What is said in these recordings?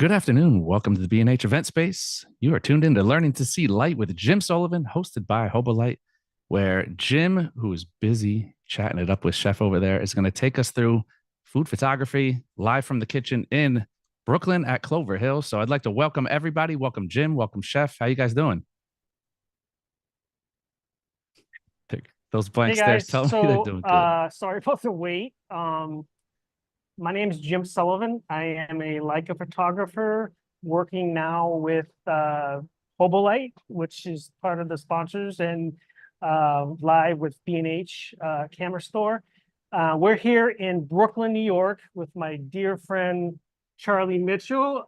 Good afternoon. Welcome to the B&H event space. You are tuned in to Learning to See Light with Jim Sullivan, hosted by Hobolite, where Jim, who is busy chatting it up with Chef over there, is going to take us through food photography live from the kitchen in Brooklyn at Clover Hill. So I'd like to welcome everybody. Welcome Jim. Welcome Chef. How you guys doing? Those blank Hey stares guys, tell me they're doing good. sorry about the wait. My name is Jim Sullivan. I am a Leica photographer working now with Hobolite, which is part of the sponsors, and live with B&H Camera Store. We're here in Brooklyn, New York, with my dear friend Charlie Mitchell.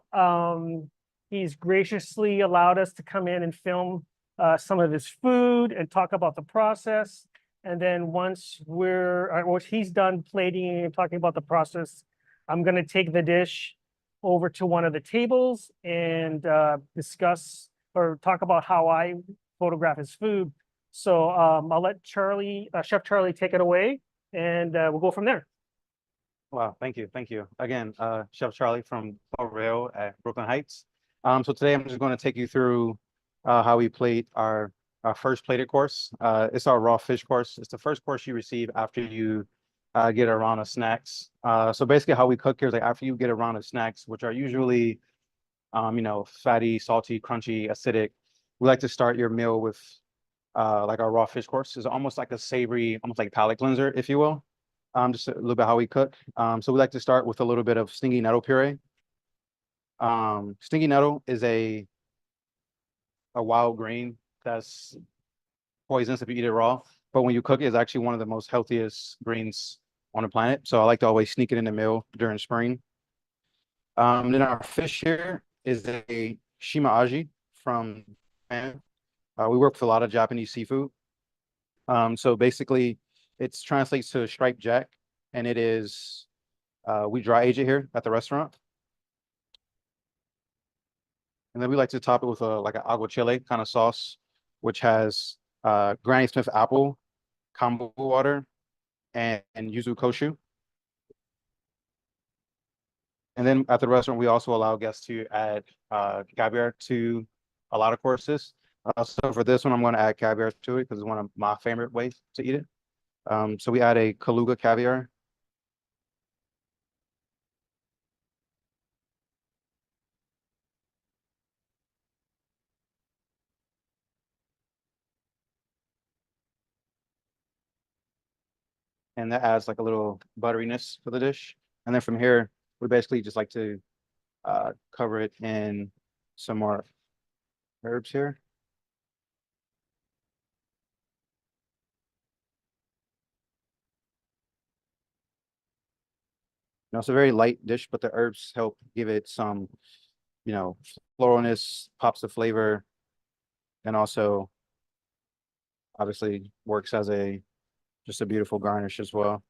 He's graciously allowed us to come in and film some of his food and talk about the process. And then once he's done plating and talking about the process, I'm going to take the dish over to one of the tables and discuss or talk about how I photograph his food. So I'll let Chef Charlie take it away, and we'll go from there. Wow, thank you. Thank you. Again, Chef Charlie from Clover Hill at Brooklyn Heights. So today I'm just going to take you through how we plate our first plated course. It's our raw fish course. It's the first course you receive after you get a round of snacks. So basically how we cook here is like after you get a round of snacks, which are usually, fatty, salty, crunchy, acidic, we like to start your meal with like our raw fish course. It's almost like a savory, almost like palate cleanser, if you will. Just a little bit how we cook. So we like to start with a little bit of stingy nettle puree. Stingy nettle is a wild green that's poisonous if you eat it raw, but when you cook it, it's actually one of the most healthiest greens on the planet. So I like to always sneak it in the meal during spring. Then our fish here is a shima aji from Japan. We work with a lot of Japanese seafood. So basically it translates to striped jack, and it is we dry age it here at the restaurant. And then we like to top it with like an aguachile kind of sauce, which has Granny Smith apple, kombu water, and yuzu koshu. And then at the restaurant, we also allow guests to add caviar to a lot of courses. So for this one, I'm going to add caviar to it because it's one of my favorite ways to eat it. So we add a Kaluga caviar. And that adds like a little butteriness to the dish. And then from here, we basically just like to cover it in some more herbs here. It's a very light dish, but the herbs help give it some, floralness, pops of flavor, and also obviously works as just a beautiful garnish as well.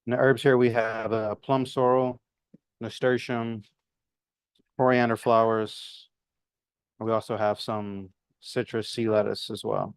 In the herbs here, we have plum sorrel, nasturtium, coriander flowers. We also have some citrus sea lettuce as well.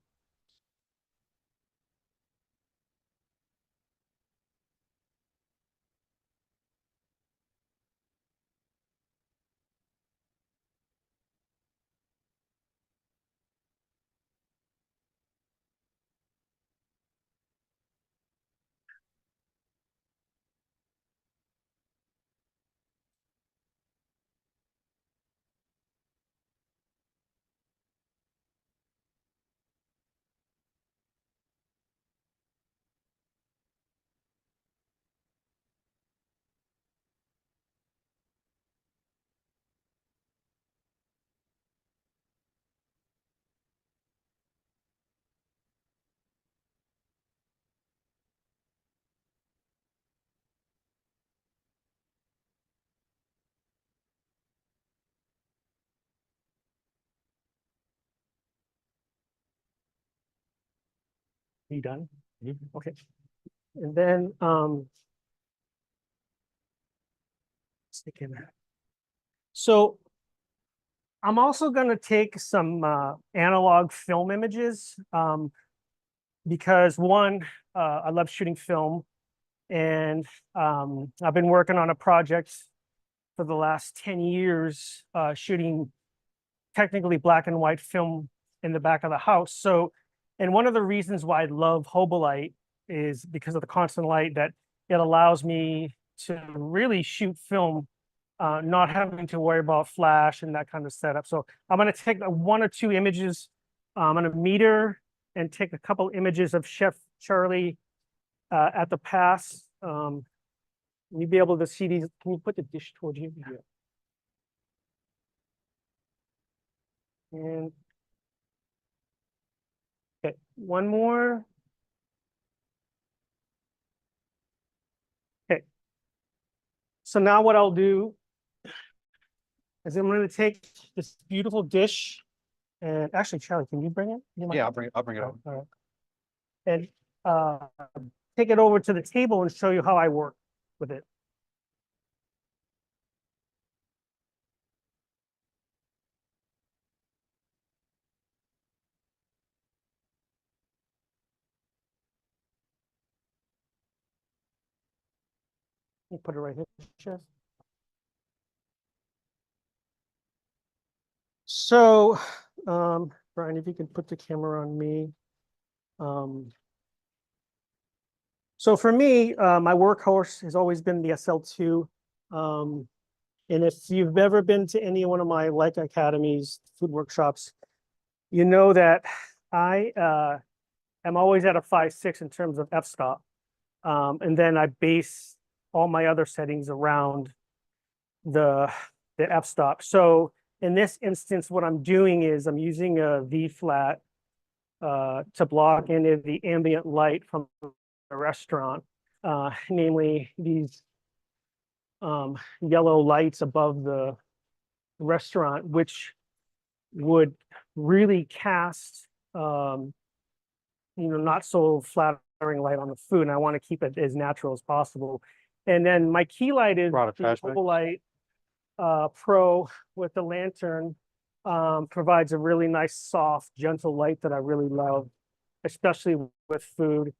You done? Okay. And then stick in there. So I'm also going to take some analog film images because one, I love shooting film, and I've been working on a project for the last 10 years shooting technically black and white film in the back of the house. So, and one of the reasons why I love Hobolite is because of the constant light, that it allows me to really shoot film, not having to worry about flash and that kind of setup. So I'm going to take one or two images. I'm going to meter and take a couple images of Chef Charlie at the pass. You'll be able to see these. Can you put the dish towards you? Yeah. And okay, one more. Okay. So now what I'll do is I'm going to take this beautiful dish, and actually, Charlie, can you bring it? You might- Yeah, I'll bring it up. All right. And take it over to the table and show you how I work with it. You put it right here, Chef. So, Brian, if you could put the camera on me. So for me, my workhorse has always been the SL2. And if you've ever been to any one of my Leica academies, food workshops, you know that I am always at a 5.6 in terms of f-stop. And then I base all my other settings around the f-stop. So in this instance, what I'm doing is I'm using a V-flat to block any of the ambient light from the restaurant, namely these yellow lights above the restaurant, which would really cast not so flattering light on the food. And I want to keep it as natural as possible. And then my key light is Brought a the flashback. Hobolite Pro with the lantern. Provides a really nice, soft, gentle light that I really love, especially with food.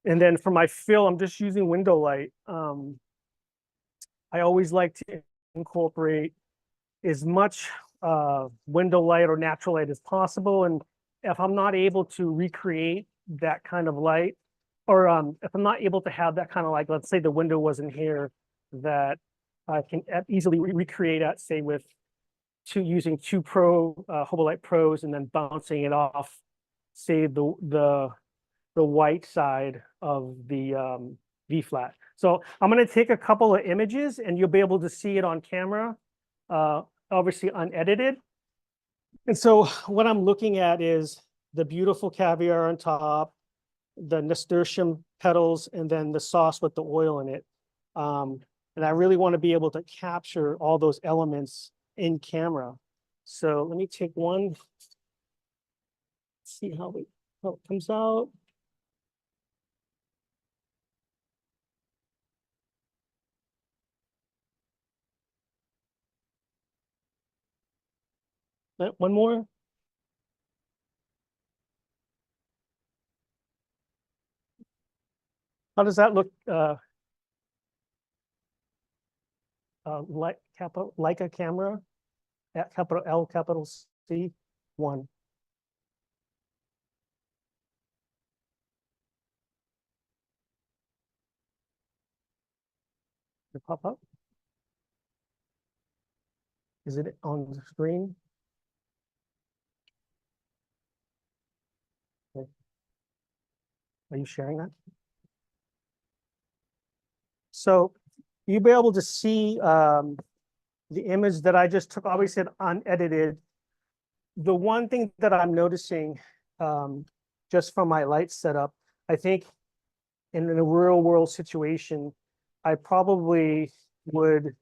And then for my fill, I'm just using window light. I always like to incorporate as much window light or natural light as possible. And if I'm not able to recreate that kind of light, or if I'm not able to have that kind of light, let's say the window wasn't here, that I can easily recreate at, say, with using two Hobolite Pros and then bouncing it off, say the white side of the V-flat. So I'm going to take a couple of images and you'll be able to see it on camera, obviously unedited. And so what I'm looking at is the beautiful caviar on top, the nasturtium petals, and then the sauce with the oil in it. And I really want to be able to capture all those elements in camera. So let me take one, see how it comes out. One more. How does that look? Like a camera, at capital L, capital C, 1. It pop up? Is it on the screen? Okay. Are you sharing that? So you'll be able to see the image that I just took, obviously unedited. The one thing that I'm noticing just from my light setup, I think in a real world situation, I probably would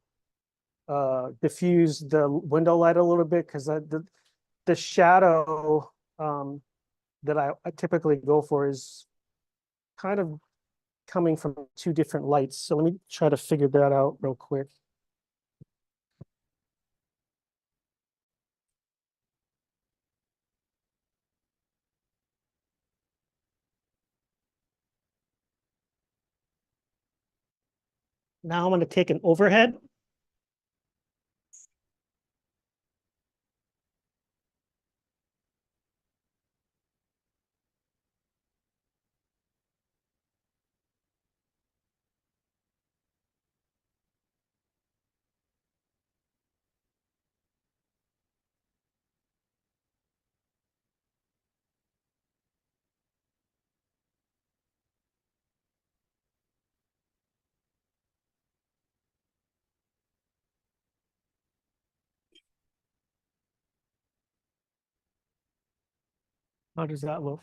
diffuse the window light a little bit, because the shadow that I typically go for is kind of coming from two different lights. So let me try to figure that out real quick. Now I'm going to take an overhead. How does that look?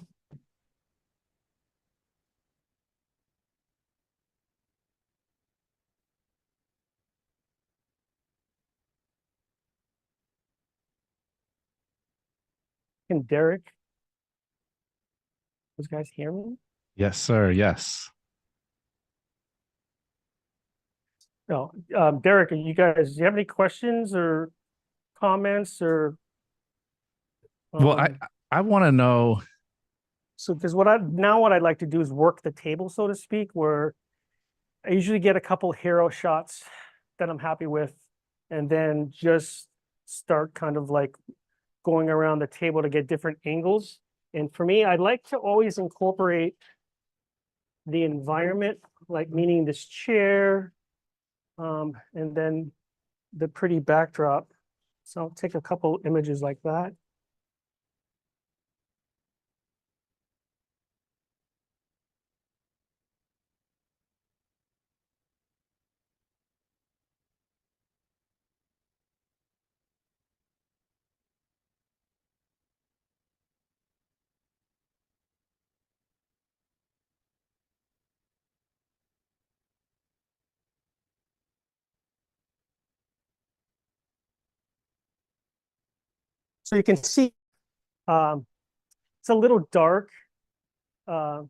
Can Derek, those guys hear me? Yes, sir. Yes. No, Derek, do you have any questions or comments or? Well, I um, I want to know. So, because what I'd like to do is work the table, so to speak, where I usually get a couple hero shots that I'm happy with, and then just start kind of like going around the table to get different angles. And for me, I'd like to always incorporate the environment, like meaning this chair, and then the pretty backdrop. So I'll take a couple images like that. So you can see it's a little dark, uh,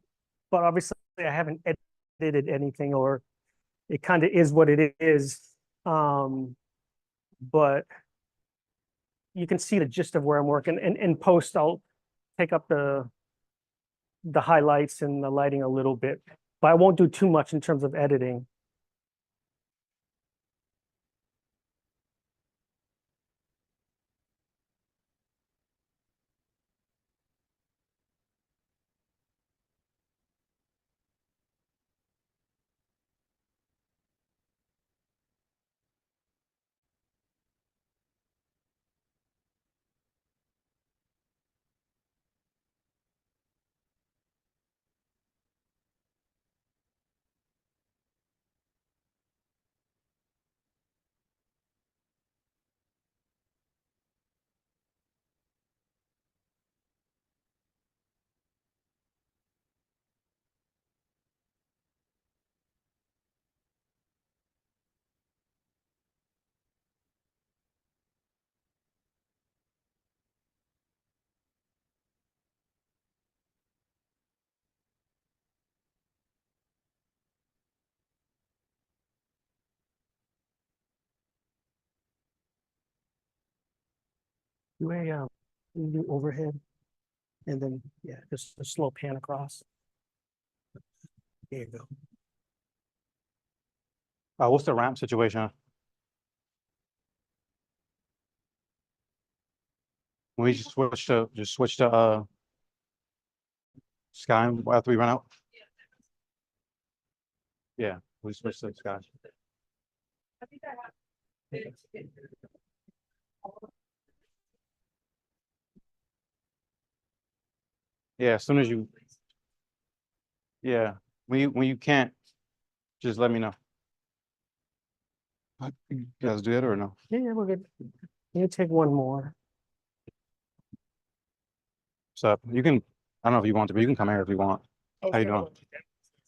but obviously I haven't edited anything, or it kind of is what it is. But you can see the gist of where I'm working. And in post, I'll take up the highlights and the lighting a little bit, but I won't do too much in terms of editing. Do overhead, and then yeah, just a slow pan across. There you go. What's the ramp situation? We just switch to Sky after we run out. Yeah, we switch to Sky. Yeah, as soon as you, yeah, when you can't, just let me know. You guys do it or no? Yeah, we're good. You take one more. So you can, I don't know if you want to, but you can come here if you want. How you doing?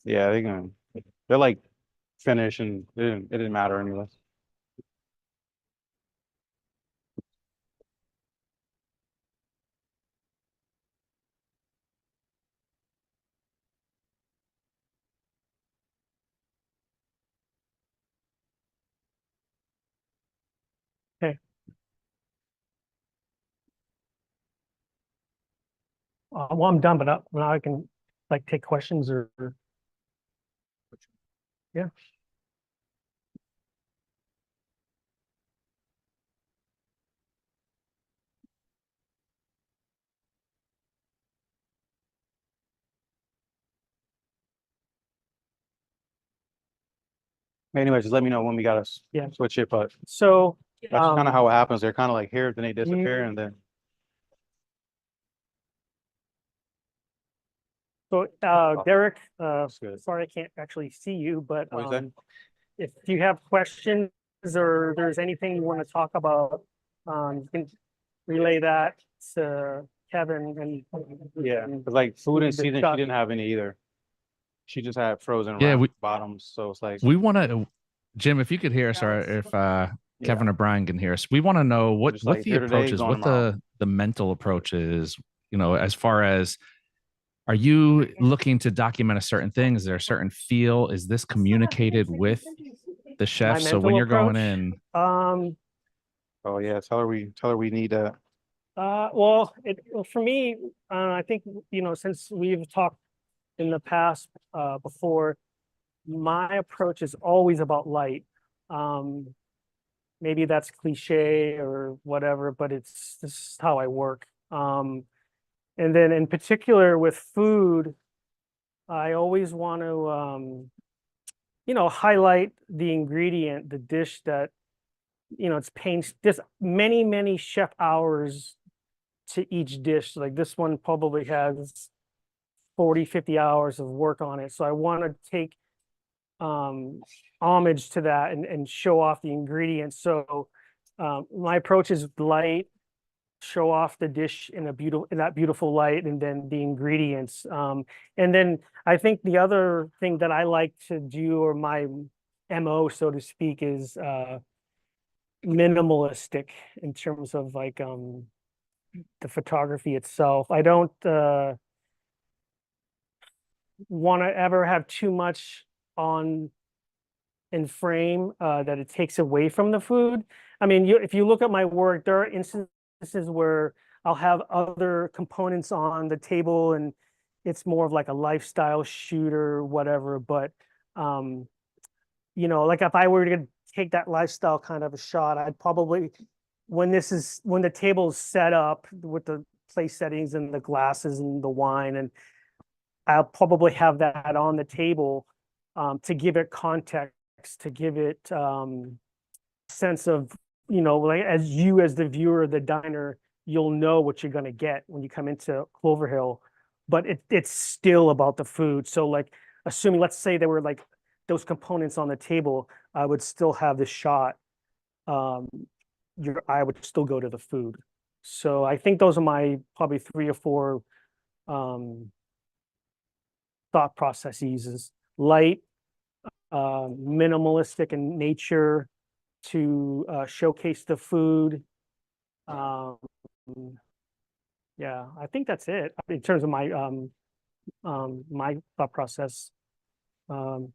Yeah, they can. They're like finish, and it didn't matter anyway. Okay. Well, I'm done, but now I can like take questions or yeah. Anyways, just let me know when we gotta Yeah. switch it, but So, that's kind of how it happens. They're kind of like here, then they disappear, and then so, Derek, good. sorry, I can't actually see you, but, What is that? if you have questions or there's anything you want to talk about, you can relay that to Kevin and. Yeah, because like food and seasoning, she discuss. didn't have any either. She just had frozen Yeah, wrap we bottoms, so it's like we want to, Jim, if you could hear us, or if Kevin or Brian can hear us, we want to know what just like the here today, approach is, gone what tomorrow. the mental approach is. You know, as far as, are you looking to document a certain thing? Is there a certain feel? Is this communicated with the chef? My So when mental you're going approach? in, Oh yeah, tell her we need that. Well, for me, I think, since we've talked in the past, before, my approach is always about light. Maybe that's cliche or whatever, but this is how I work. And then in particular with food, I always want to, highlight the ingredient, the dish that, it's there's many, many chef hours to each dish. Like this one probably has 40, 50 hours of work on it. So I want to take homage to that and show off the ingredients. So my approach is light, show off the dish in that beautiful light, and then the ingredients. And then I think the other thing that I like to do, or my MO, so to speak, is minimalistic in terms of like the photography itself. I don't want to ever have too much on in frame that it takes away from the food. I mean, if you look at my work, there are instances where I'll have other components on the table and it's more of like a lifestyle shoot or whatever. But like if I were to take that lifestyle kind of a shot, I'd probably, when the table's set up with the place settings and the glasses and the wine, and I'll probably have that on the table to give it context, to give it sense of, like as the viewer, the diner, you'll know what you're going to get when you come into Clover Hill, but it's still about the food. So like, assuming, let's say there were like those components on the table, I would still have the shot. Your eye would still go to the food. So I think those are my probably 3 or 4 thought processes: is light, minimalistic in nature, to showcase the food. Um, yeah, I think that's it in terms of my thought process. Um,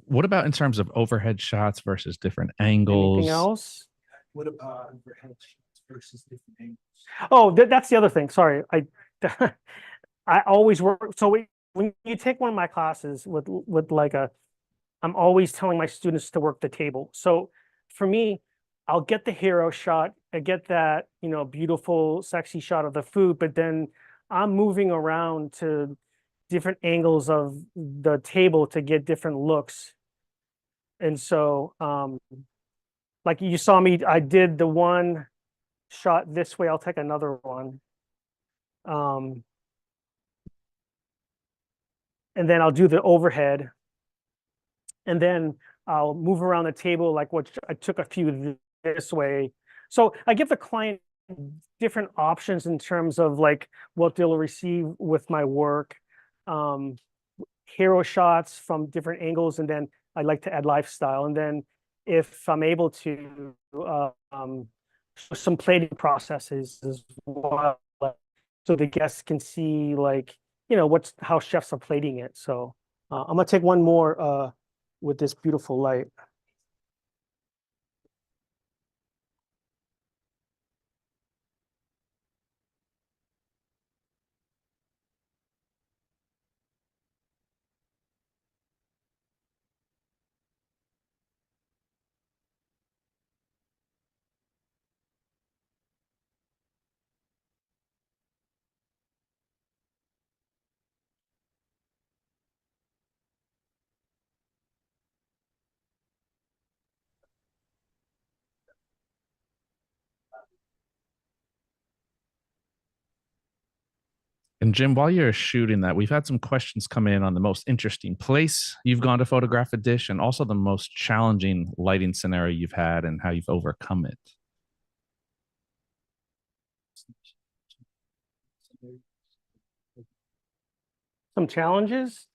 what about in terms of overhead shots versus different Anything angles? else? What about overhead shots versus different angles? Oh, that's the other thing. Sorry, I always work. So when you take one of my classes with like I'm always telling my students to work the table. So for me, I'll get the hero shot, I get that, beautiful, sexy shot of the food, but then I'm moving around to different angles of the table to get different looks. And so, like you saw me, I did the one shot this way, I'll take another one. And then I'll do the overhead. And then I'll move around the table, like what I took a few this way. So I give the client different options in terms of like what they'll receive with my work. Hero shots from different angles, and then I like to add lifestyle. And then if I'm able to, some plating processes as well, so the guests can see like, how chefs are plating it. So I'm gonna take one more with this beautiful light. And Jim, while you're shooting that, we've had some questions come in on the most interesting place you've gone to photograph a dish and also the most challenging lighting scenario you've had and how you've overcome it. Some challenges.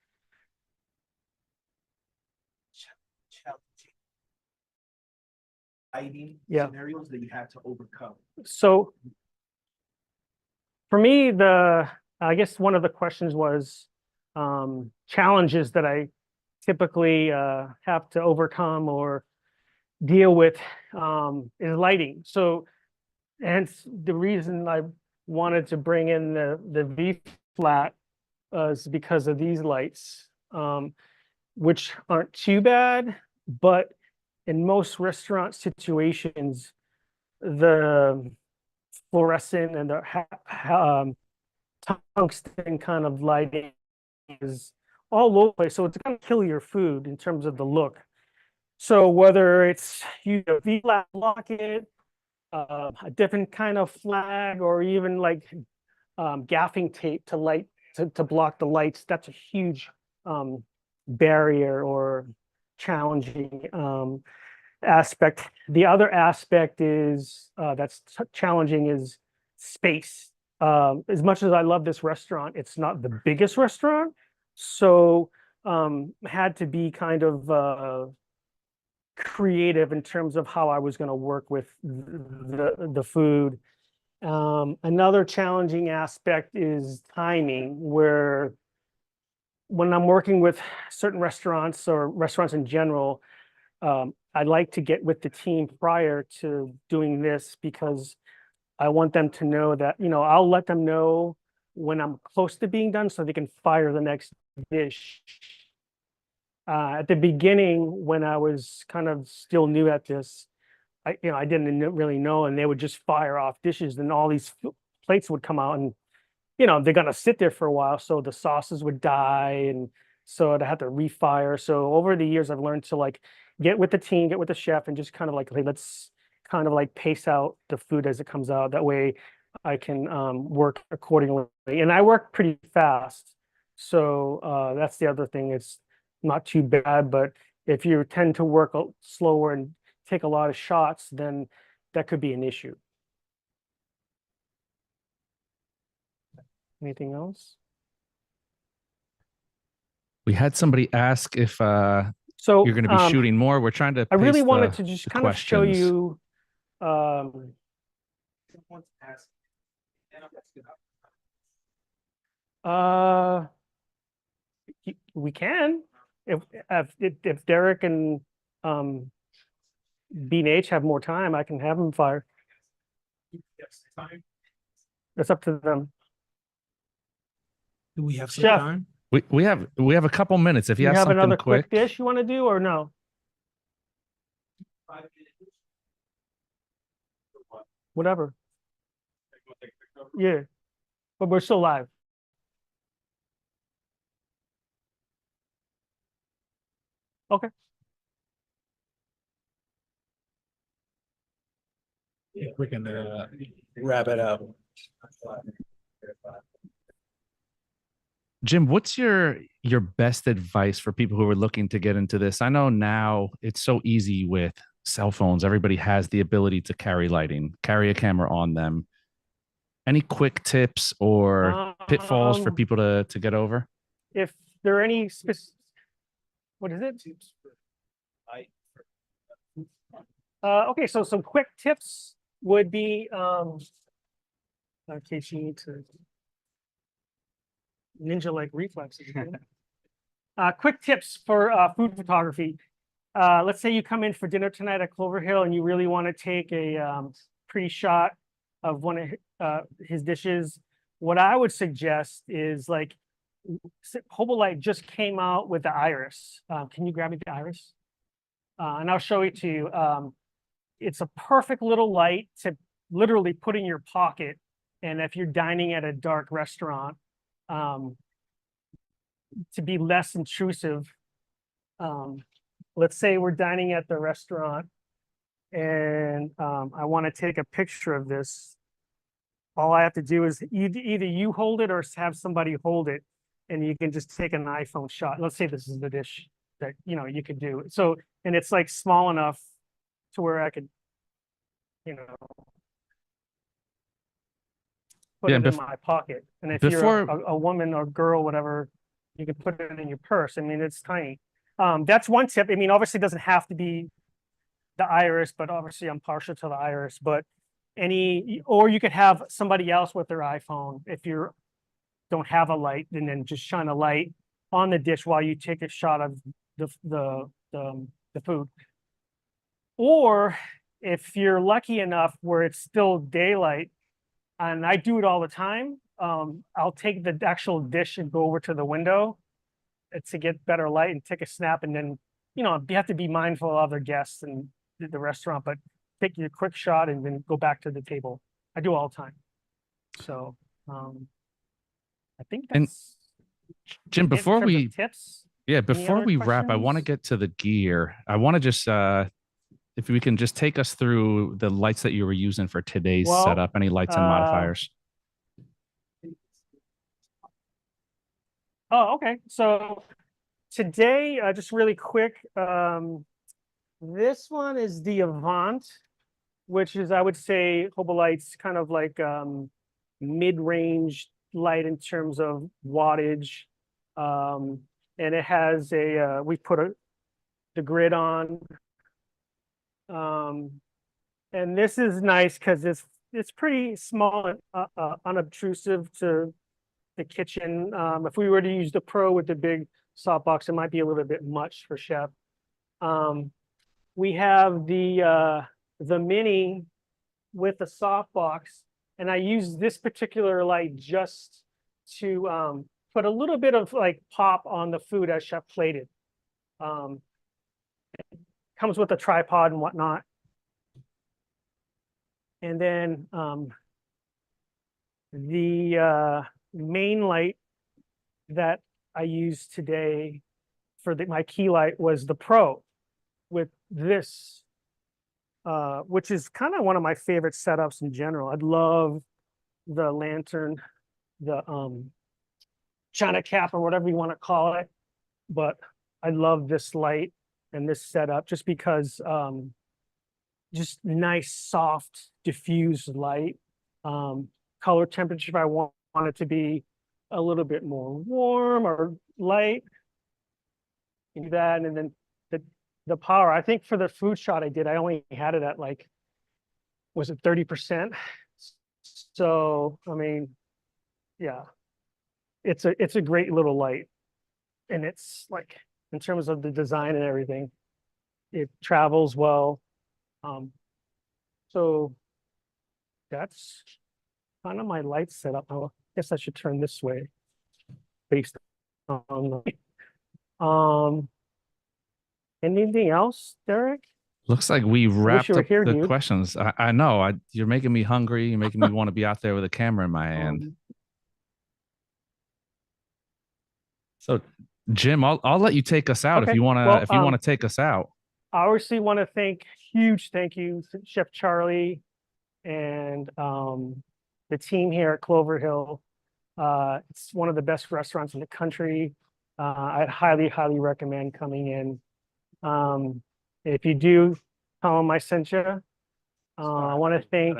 Challenging lighting Yeah. scenarios that you had to overcome. So for me, I guess one of the questions was challenges that I typically have to overcome or deal with is lighting. So, hence the reason I wanted to bring in the V flat is because of these lights, which aren't too bad, but in most restaurant situations, the fluorescent and the tungsten kind of lighting is all over the place. So it's going to kill your food in terms of the look. So whether it's you V-flat block it, a different kind of flag, or even like gaffing tape to block the lights, that's a huge barrier or challenging aspect. The other aspect is that's challenging is space. As much as I love this restaurant, it's not the biggest restaurant, so had to be kind of creative in terms of how I was going to work with the food. Another challenging aspect is timing, where when I'm working with certain restaurants or restaurants in general, I like to get with the team prior to doing this because I want them to know that, I'll let them know when I'm close to being done so they can fire the next dish. At the beginning, when I was kind of still new at this, I didn't really know, and they would just fire off dishes and all these plates would come out, and they're gonna sit there for a while, so the sauces would die, and so I'd have to refire. So over the years, I've learned to like get with the team, get with the chef, and just kind of like, hey, let's kind of like pace out the food as it comes out. That way I can work accordingly. And I work pretty fast. So that's the other thing. It's not too bad, but if you tend to work slower and take a lot of shots, then that could be an issue. Anything else? We had somebody ask if So you're going to be shooting more. We're trying to I really pace wanted the- to just the kind of show questions. you Someone's asked, and I'm asking, we can if Derek and B and H have more time, I can have them fire. yes, time. That's up to them. Do we have some Chef. time? We have a couple minutes. If you You have have something another quick, quick dish you want to do or no? 5 minutes? For what? Whatever. Like, we'll take a quick number? Yeah, but we're still live. Okay. If we can wrap it up. Jim, what's your best advice for people who are looking to get into this? I know now it's so easy with cell phones. Everybody has the ability to carry lighting, carry a camera on them. Any quick tips or pitfalls for Um, people to get over? If there are any what is it? Tips for light. Okay, so some quick tips would be in case you need to ninja-like reflexes. Quick tips for food photography. Let's say you come in for dinner tonight at Clover Hill and you really want to take a pre-shot of one of his dishes. What I would suggest is like Hobolite just came out with the iris. Can you grab me the iris? And I'll show it to you. It's a perfect little light to literally put in your pocket. And if you're dining at a dark restaurant, to be less intrusive, let's say we're dining at the restaurant and I want to take a picture of this. all I have to do is either you hold it or have somebody hold it, and you can just take an iPhone shot. Let's say this is the dish that, you know, you could do. So, and it's like small enough to where I could, you know, put Yeah, it in my pocket. And if you're before a woman or girl, whatever, you can put it in your purse. I mean, it's tiny. That's one tip. I mean, obviously it doesn't have to be the iris, but obviously I'm partial to the iris, but or you could have somebody else with their iPhone if you don't have a light, and then just shine a light on the dish while you take a shot of the food. Or if you're lucky enough where it's still daylight, and I do it all the time, I'll take the actual dish and go over to the window to get better light and take a snap. And then, you know, you have to be mindful of other guests and the restaurant, but take your quick shot and then go back to the table. I do all the time. So I think And that's Jim, it in before terms of we tips. before other we wrap, I want to questions? get to the gear. I want to just if we can just take us through the lights that you were using for today's Well, setup, any lights and modifiers. Oh, okay. So today, just really quick, this one is the Avant, which is, I would say, Hobolite's kind of like mid-range light in terms of wattage. And it has we put the grid on. And this is nice because it's pretty small and unobtrusive to the kitchen. If we were to use the Pro with the big softbox, it might be a little bit much for chef. We have the Mini with the softbox, and I use this particular light just to put a little bit of like pop on the food as chef plated. It comes with a tripod and whatnot. And then the main light that I used today for my key light was the Pro with this, which is kind of one of my favorite setups in general. I'd love the lantern, the China cap or whatever you want to call it, but I love this light and this setup just because just nice, soft, diffused light. Color temperature, if I want it to be a little bit more warm or light, do that. And then the power, I think for the food shot I did, I only had it at like, was it 30%? So, I mean, yeah, it's a great little light. And it's like, in terms of the design and everything, it travels well. So that's kind of my light setup. I guess I should turn this way based on anything else, Derek? Looks like we wrapped you were up here, the dude. questions. I know. You're making me hungry. You're making me want to be out there with a camera in my hand. So, Jim, I'll let you take us out Okay, if you want to take us out. I obviously want to huge thank you to Chef Charlie and the team here at Clover Hill. It's one of the best restaurants in the country. I'd highly recommend coming in. If you do, tell them I sent you. I want to thank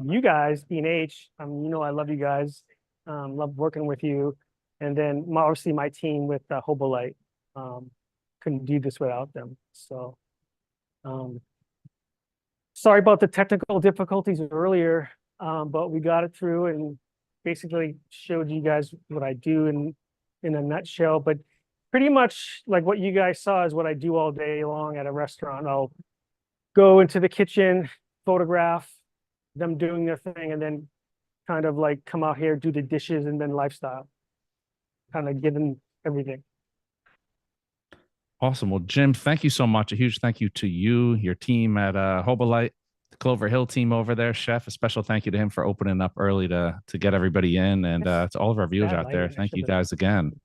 you guys, B&H. You know I love you guys. Love working with you. And then obviously my team with Hobolite. Couldn't do this without them. So sorry about the technical difficulties earlier, but we got it through and basically showed you guys what I do in a nutshell. But pretty much like what you guys saw is what I do all day long at a restaurant. I'll go into the kitchen, photograph them doing their thing, and then kind of like come out here, do the dishes, and then lifestyle, kind of give them everything. Awesome. Well, Jim, thank you so much. A huge thank you to you, your team at Hobolite, the Clover Hill team over there, Chef. A special thank you to him for opening up early to get everybody in, and to all of our viewers Bad out there. lighting, I Thank you should've- guys again.